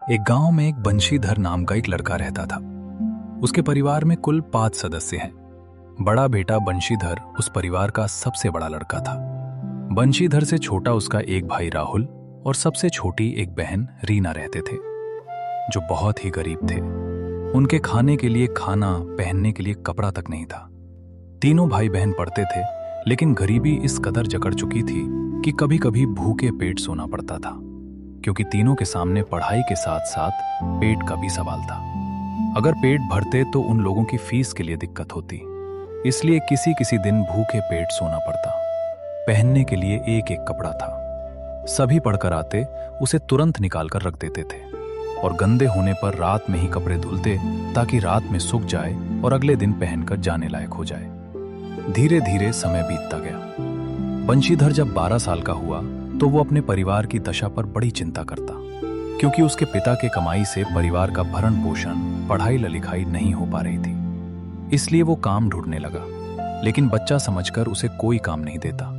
एक गांव में एक बंशीधर नाम का एक लड़का रहता था। उसके परिवार में कुल 5 सदस्य हैं। बड़ा बेटा बंशीधर उस परिवार का सबसे बड़ा लड़का था। बंशीधर से छोटा उसका एक भाई राहुल और सबसे छोटी एक बहन रीना रहते थे, जो बहुत ही गरीब थे। उनके खाने के लिए खाना, पहनने के लिए कपड़ा तक नहीं था। तीनों भाई बहन पढ़ते थे, लेकिन गरीबी इस कदर जकड़ चुकी थी कि कभी कभी भूखे पेट सोना पड़ता था, क्योंकि तीनों के सामने पढ़ाई के साथ साथ पेट का भी सवाल था। अगर पेट भरते तो उन लोगों की फीस के लिए दिक्कत होती, इसलिए किसी किसी दिन भूखे पेट सोना पड़ता। पहनने के लिए एक एक कपड़ा था। सभी पढ़कर आते उसे तुरंत निकाल कर रख देते थे और गंदे होने पर रात में ही कपड़े धुलते, ताकि रात में सूख जाए और अगले दिन पहनकर जाने लायक हो जाए। धीरे धीरे समय बीतता गया। बंशीधर जब 12 साल का हुआ तो वो अपने परिवार की दशा पर बड़ी चिंता करता, क्योंकि उसके पिता के कमाई से परिवार का भरण पोषण, पढ़ाई लिखाई नहीं हो पा रही थी। इसलिए वो काम ढूंढने लगा, लेकिन बच्चा समझकर उसे कोई काम नहीं देता।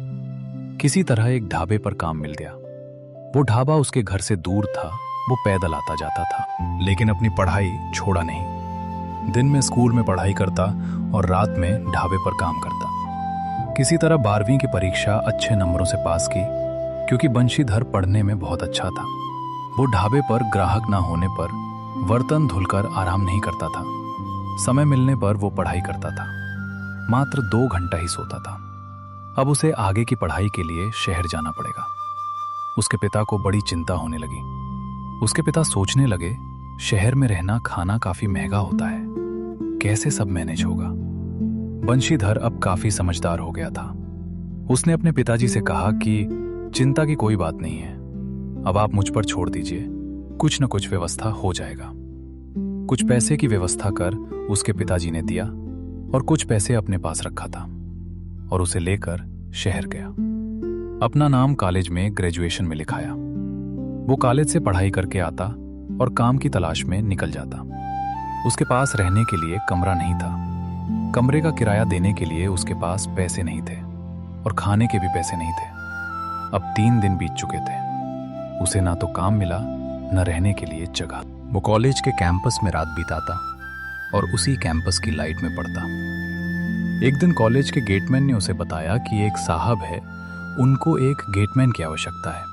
किसी तरह एक ढाबे पर काम मिल गया। वो ढाबा उसके घर से दूर था। वो पैदल आता जाता था, लेकिन अपनी पढ़ाई छोड़ा नहीं। दिन में स्कूल में पढ़ाई करता और रात में ढाबे पर काम करता। किसी तरह 12वीं की परीक्षा अच्छे नंबरों से पास की, क्योंकि बंशीधर पढ़ने में बहुत अच्छा था। वो ढाबे पर ग्राहक ना होने पर बर्तन धुलकर आराम नहीं करता था। समय मिलने पर वो पढ़ाई करता था। मात्र 2 घंटा ही सोता था। अब उसे आगे की पढ़ाई के लिए शहर जाना पड़ेगा। उसके पिता को बड़ी चिंता होने लगी। उसके पिता सोचने लगे, शहर में रहना, खाना काफी महंगा होता है, कैसे सब मैनेज होगा। बंशीधर अब काफी समझदार हो गया था। उसने अपने पिताजी से कहा कि चिंता की कोई बात नहीं है, अब आप मुझ पर छोड़ दीजिए, कुछ न कुछ व्यवस्था हो जाएगा। कुछ पैसे की व्यवस्था कर उसके पिताजी ने दिया और कुछ पैसे अपने पास रखा था और उसे लेकर शहर गया। अपना नाम कॉलेज में ग्रेजुएशन में लिखाया। वो कॉलेज से पढ़ाई करके आता और काम की तलाश में निकल जाता। उसके पास रहने के लिए कमरा नहीं था। कमरे का किराया देने के लिए उसके पास पैसे नहीं थे और खाने के भी पैसे नहीं थे। अब 3 दिन बीत चुके थे। उसे ना तो काम मिला, न रहने के लिए जगह। वो कॉलेज के कैंपस में रात बिताता और उसी कैंपस की लाइट में पढ़ता। एक दिन कॉलेज के गेटमैन ने उसे बताया कि एक साहब है, उनको एक गेटमैन की आवश्यकता है,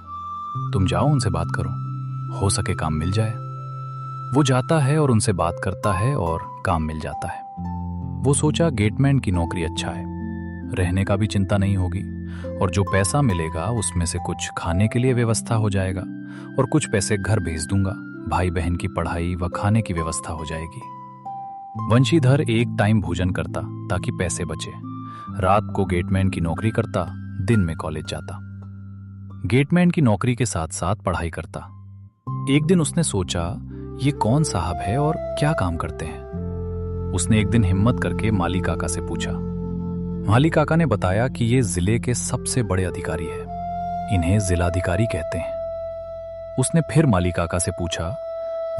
तुम जाओ उनसे बात करो, हो सके काम मिल जाए। वो जाता है और उनसे बात करता है और काम मिल जाता है। वो सोचा गेटमैन की नौकरी अच्छा है, रहने का भी चिंता नहीं होगी और जो पैसा मिलेगा उसमें से कुछ खाने के लिए व्यवस्था हो जाएगा और कुछ पैसे घर भेज दूंगा, भाई बहन की पढ़ाई व खाने की व्यवस्था हो जाएगी। बंशीधर एक टाइम भोजन करता ताकि पैसे बचे। रात को गेटमैन की नौकरी करता, दिन में कॉलेज जाता। गेटमैन की नौकरी के साथ साथ पढ़ाई करता। एक दिन उसने सोचा, ये कौन साहब है और क्या काम करते हैं। उसने एक दिन हिम्मत करके माली काका से पूछा। माली काका ने बताया कि ये जिले के सबसे बड़े अधिकारी है, इन्हें जिलाधिकारी कहते हैं। उसने फिर माली काका से पूछा,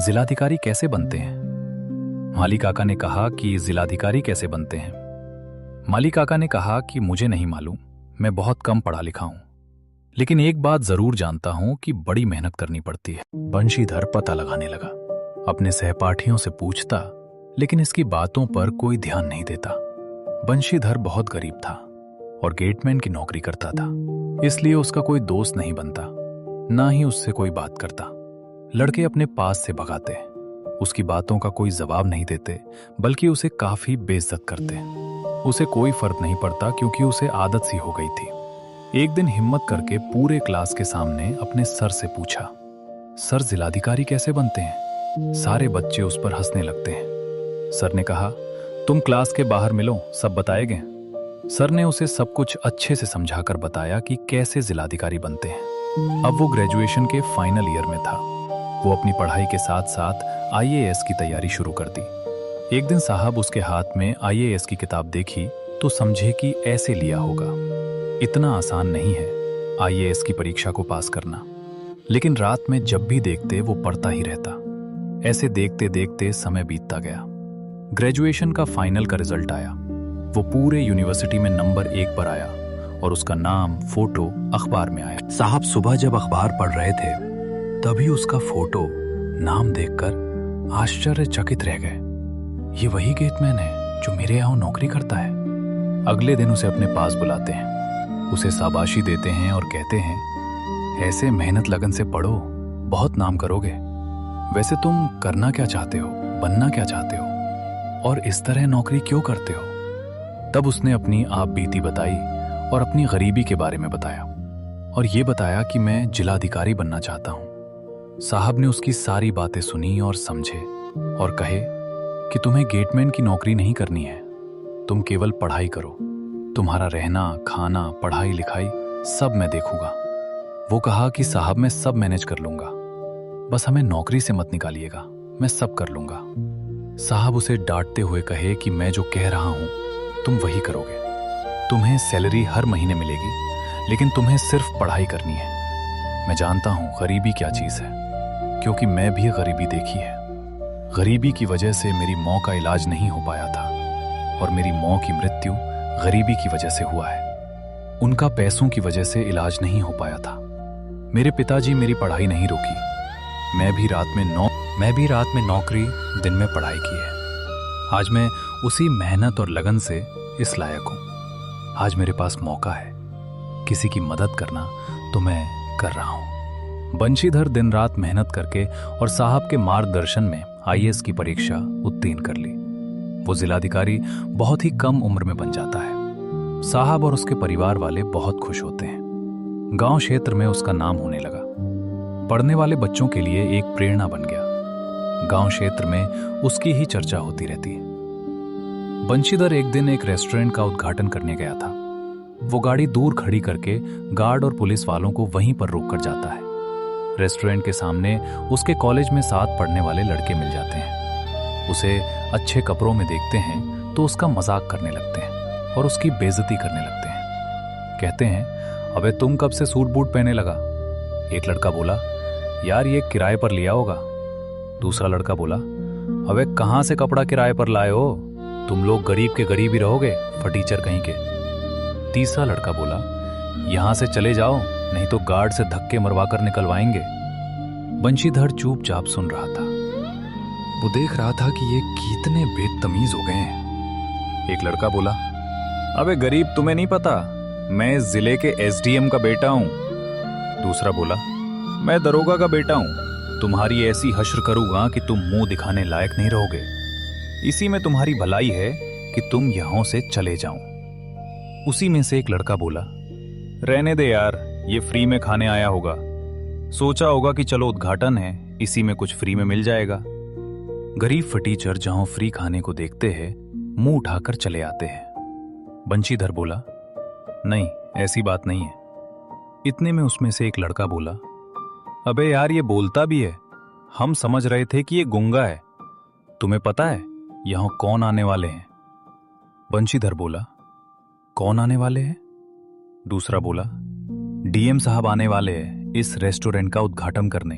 जिलाधिकारी कैसे बनते हैं। माली काका ने कहा कि जिलाधिकारी कैसे बनते हैं। माली काका ने कहा कि मुझे नहीं मालूम, मैं बहुत कम पढ़ा लिखा हूं, लेकिन एक बात जरूर जानता हूं कि बड़ी मेहनत करनी पड़ती है। बंशीधर पता लगाने लगा। अपने सहपाठियों से पूछता, लेकिन इसकी बातों पर कोई ध्यान नहीं देता। बंशीधर बहुत गरीब था और गेटमैन की नौकरी करता था, इसलिए उसका कोई दोस्त नहीं बनता, ना ही उससे कोई बात करता। लड़के अपने पास से भगाते, उसकी बातों का कोई जवाब नहीं देते, बल्कि उसे काफी बेइज्जत करते। उसे कोई फर्क नहीं पड़ता, क्योंकि उसे आदत सी हो गई थी। एक दिन हिम्मत करके पूरे क्लास के सामने अपने सर से पूछा, सर जिलाधिकारी कैसे बनते हैं। सारे बच्चे उस पर हंसने लगते हैं। सर ने कहा, तुम क्लास के बाहर मिलो, सब बताएंगे। सर ने उसे सब कुछ अच्छे से समझाकर बताया कि कैसे जिलाधिकारी बनते हैं। अब वो ग्रेजुएशन के फाइनल ईयर में था। वो अपनी पढ़ाई के साथ साथ IAS की तैयारी शुरू कर दी। एक दिन साहब उसके हाथ में IAS की किताब देखी तो समझे कि ऐसे लिया होगा। इतना आसान नहीं है IAS की परीक्षा को पास करना, लेकिन रात में जब भी देखते वो पढ़ता ही रहता। ऐसे देखते देखते समय बीतता गया। ग्रेजुएशन का फाइनल का रिजल्ट आया। वो पूरे यूनिवर्सिटी में नंबर 1 पर आया और उसका नाम, फोटो अखबार में आया। साहब सुबह जब अखबार पढ़ रहे थे तभी उसका फोटो नाम देखकर आश्चर्यचकित रह गए। ये वही गेटमैन है जो मेरे यहाँ नौकरी करता है। अगले दिन उसे अपने पास बुलाते हैं, उसे शाबाशी देते हैं और कहते हैं, ऐसे मेहनत लगन से पढ़ो, बहुत नाम करोगे। वैसे तुम करना क्या चाहते हो, बनना क्या चाहते हो, और इस तरह नौकरी क्यों करते हो? तब उसने अपनी आप बीती बताई और अपनी गरीबी के बारे में बताया, और ये बताया कि मैं जिलाधिकारी बनना चाहता हूँ। साहब ने उसकी सारी बातें सुनी और समझे और कहे कि तुम्हें गेटमैन की नौकरी नहीं करनी है, तुम केवल पढ़ाई करो, तुम्हारा रहना, खाना, पढ़ाई लिखाई सब मैं देखूंगा। वो कहा कि साहब मैं सब मैनेज कर लूंगा, बस हमें नौकरी से मत निकालिएगा, मैं सब कर लूंगा। साहब उसे डांटते हुए कहे कि मैं जो कह रहा हूं तुम वही करोगे। तुम्हें सैलरी हर महीने मिलेगी, लेकिन तुम्हें सिर्फ पढ़ाई करनी है। मैं जानता हूं गरीबी क्या चीज है, क्योंकि मैं भी गरीबी देखी है। गरीबी की वजह से मेरी मां का इलाज नहीं हो पाया था, और मेरी मां की मृत्यु गरीबी की वजह से हुआ है। उनका पैसों की वजह से इलाज नहीं हो पाया था। मेरे पिताजी मेरी पढ़ाई नहीं रोकी। मैं भी रात में नौकरी, दिन में पढ़ाई की है। आज मैं उसी मेहनत और लगन से इस लायक हूं। आज मेरे पास मौका है किसी की मदद करना, तो मैं कर रहा हूं। बंशीधर दिन रात मेहनत करके और साहब के मार्गदर्शन में आईएएस की परीक्षा उत्तीर्ण कर ली। वो जिलाधिकारी बहुत ही कम उम्र में बन जाता है। साहब और उसके परिवार वाले बहुत खुश होते हैं। गांव क्षेत्र में उसका नाम होने लगा। पढ़ने वाले बच्चों के लिए एक प्रेरणा बन गया। गांव क्षेत्र में उसकी ही चर्चा होती रहती है। बंशीधर एक दिन एक रेस्टोरेंट का उद्घाटन करने गया था। वो गाड़ी दूर खड़ी करके गार्ड और पुलिस वालों को वहीं पर रोककर जाता है। रेस्टोरेंट के सामने उसके कॉलेज में साथ पढ़ने वाले लड़के मिल जाते हैं। उसे अच्छे कपड़ों में देखते हैं तो उसका मजाक करने लगते हैं और उसकी बेइज्जती करने लगते हैं। कहते हैं, अबे तुम कब से सूट बूट पहने लगा? एक लड़का बोला, यार ये किराए पर लिया होगा। दूसरा लड़का बोला, अबे कहां से कपड़ा किराए पर लाए हो? तुम लोग गरीब के गरीब ही रहोगे, फटीचर कहीं के। तीसरा लड़का बोला, यहां से चले जाओ, नहीं तो गार्ड से धक्के मरवाकर निकलवाएंगे। बंशीधर चुपचाप सुन रहा था। वो देख रहा था कि ये कितने बेतमीज हो गए हैं। एक लड़का बोला, अबे गरीब तुम्हें नहीं पता, मैं इस जिले के एसडीएम का बेटा हूं। दूसरा बोला, मैं दरोगा का बेटा हूं, तुम्हारी ऐसी हश्र करूंगा कि तुम मुंह दिखाने लायक नहीं रहोगे। इसी में तुम्हारी भलाई है कि तुम यहां से चले जाओ। उसी में से एक लड़का बोला, रहने दे यार, ये फ्री में खाने आया होगा, सोचा होगा कि चलो उद्घाटन है, इसी में कुछ फ्री में मिल जाएगा। गरीब फटीचर जहां फ्री खाने को देखते हैं, मुंह उठाकर चले आते हैं। बंशीधर बोला, नहीं ऐसी बात नहीं है। इतने में उसमें से एक लड़का बोला, अबे यार ये बोलता भी है, हम समझ रहे थे कि ये गूंगा है। तुम्हें पता है यहां कौन आने वाले हैं? बंशीधर बोला, कौन आने वाले हैं? दूसरा बोला, डीएम साहब आने वाले हैं इस रेस्टोरेंट का उद्घाटन करने।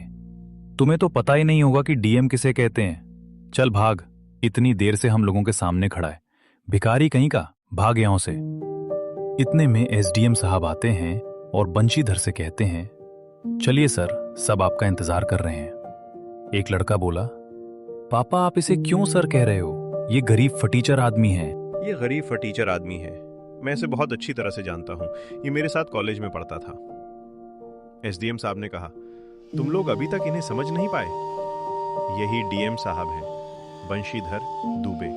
तुम्हें तो पता ही नहीं होगा कि डीएम किसे कहते हैं। चल भाग, इतनी देर से हम लोगों के सामने खड़ा है, भिखारी कहीं का, भाग यहां से। इतने में एसडीएम साहब आते हैं और बंशीधर से कहते हैं, चलिए सर, सब आपका इंतजार कर रहे हैं। एक लड़का बोला, पापा आप इसे क्यों सर कह रहे हो? ये गरीब फटीचर आदमी है। ये गरीब फटीचर आदमी है, मैं इसे बहुत अच्छी तरह से जानता हूँ, ये मेरे साथ कॉलेज में पढ़ता था। एसडीएम साहब ने कहा, तुम लोग अभी तक इन्हें समझ नहीं पाए? यही डीएम साहब हैं, बंशीधर दुबे।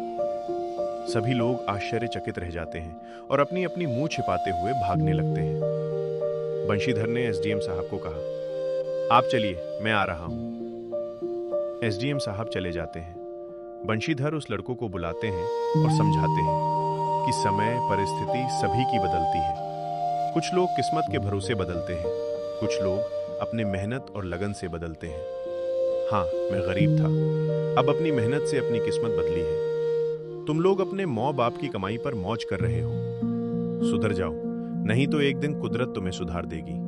सभी लोग आश्चर्यचकित रह जाते हैं और अपनी अपनी मुंह छिपाते हुए भागने लगते हैं। बंशीधर ने एसडीएम साहब को कहा, आप चलिए, मैं आ रहा हूं। एसडीएम साहब चले जाते हैं। बंशीधर उस लड़कों को बुलाते हैं और समझाते हैं कि समय, परिस्थिति सभी की बदलती है। कुछ लोग किस्मत के भरोसे बदलते हैं, कुछ लोग अपनी मेहनत और लगन से बदलते हैं। हाँ, मैं गरीब था, अब अपनी मेहनत से अपनी किस्मत बदली है। तुम लोग अपने माँ बाप की कमाई पर मौज कर रहे हो, सुधर जाओ, नहीं तो एक दिन कुदरत तुम्हें सुधार देगी।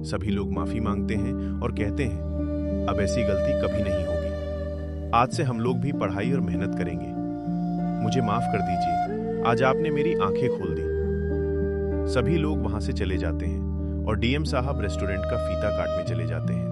सभी लोग माफी मांगते हैं और कहते हैं, अब ऐसी गलती कभी नहीं होगी। आज से हम लोग भी पढ़ाई और मेहनत करेंगे। मुझे माफ कर दीजिए, आज आपने मेरी आंखें खोल दी। सभी लोग वहां से चले जाते हैं और डीएम साहब रेस्टोरेंट का फीता काटने चले जाते हैं।